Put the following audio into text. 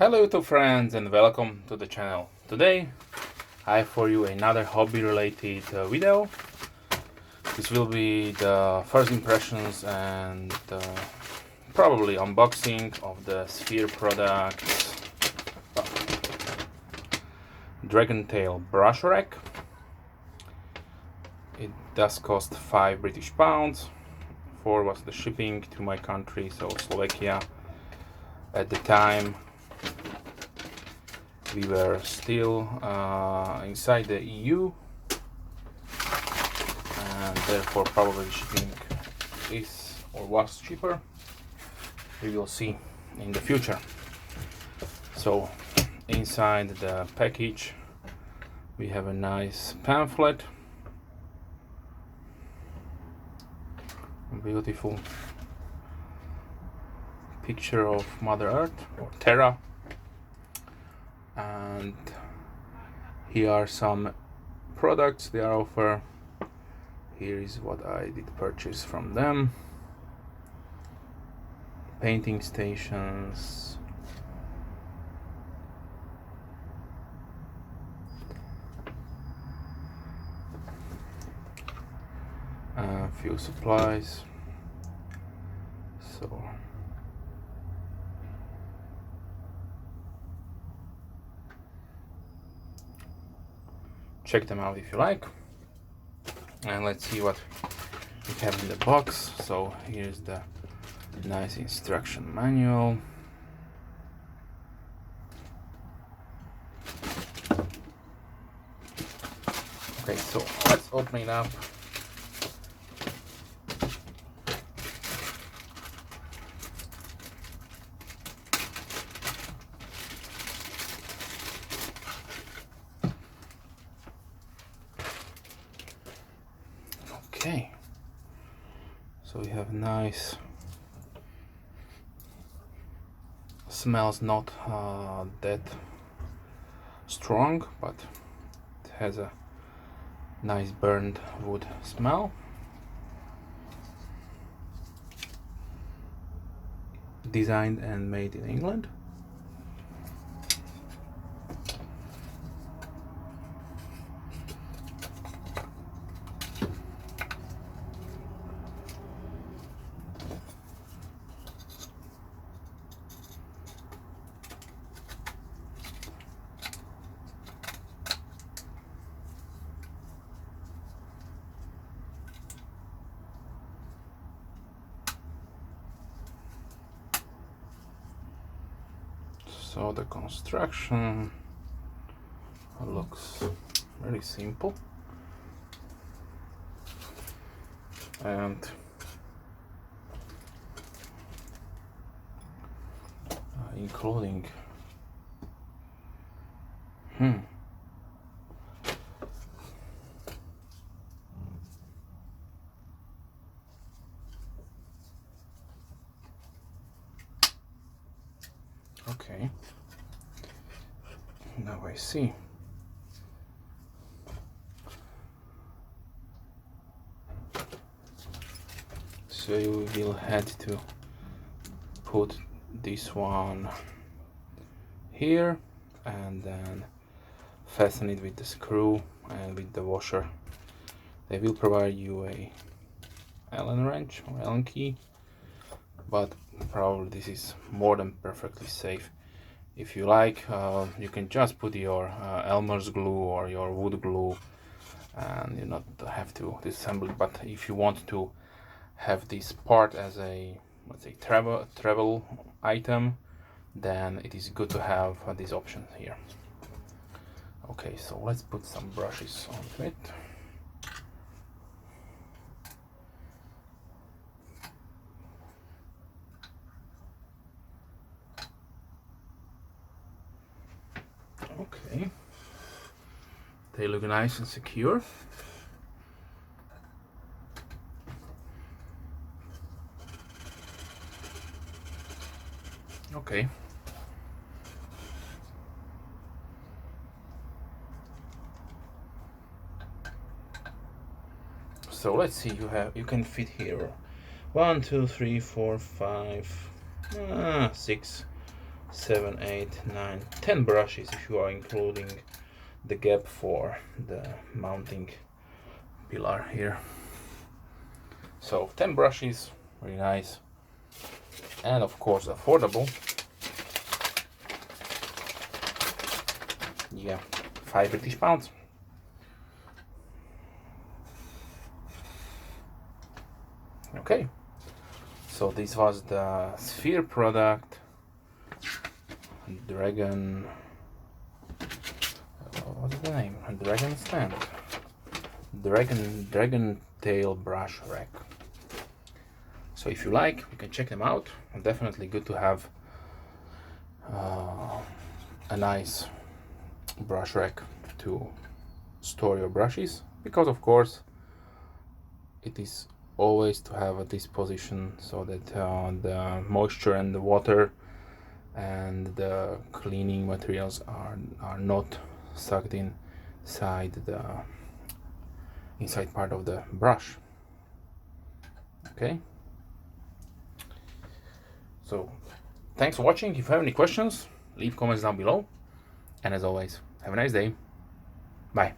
Hello YouTube friends and welcome to the channel. Today I have for you another hobby related video. This will be the first impressions and probably unboxing of the Sphere products Dragon Tail brush rack. It does cost £5 British. 4 was the shipping to my country, so Slovakia. At the time we were still inside the EU, and therefore probably shipping is or was cheaper. We will see in the future. So inside the package we have a nice pamphlet, a beautiful picture of Mother Earth or Terra, and here are some products they are offer. Here is what I did purchase from them: painting stations, a few supplies. So check them out if you like, and let's see what we have in the box. So here's the nice instruction manual. Okay, so let's open it up. Okay, so we have nice, smells not that strong, but it has a nice burned wood smell. Designed and made in England. So the construction looks very simple, and including okay, now I see. So you will have to put this one here and then fasten it with the screw and with the washer. They will provide you a Allen wrench or Allen key, but probably this is more than perfectly safe. If you like, you can just put your Elmer's glue or your wood glue, and you not have to disassemble it. But if you want to have this part as a, let's say, travel item, then it is good to have this option here. Okay, so let's put some brushes on it. Okay, they look nice and secure. Okay, so let's see, you can fit here 1 2 3 4 5 6 7, 8, 9, 10 brushes if you are including the gap for the mounting pillar here. So 10 brushes, really nice, and of course affordable. Yeah, £5 British. Okay, so this was the Sphere product, Dragon, what's the name? Dragon stand, Dragon tail brush rack. So if you like, you can check them out. Definitely good to have a nice brush rack to store your brushes, because of course it is always to have at this position so that the moisture and the water and the cleaning materials are not sucked inside the inside part of the brush. Okay, so thanks for watching. If you have any questions, leave comments down below, and as always, have a nice day. Bye.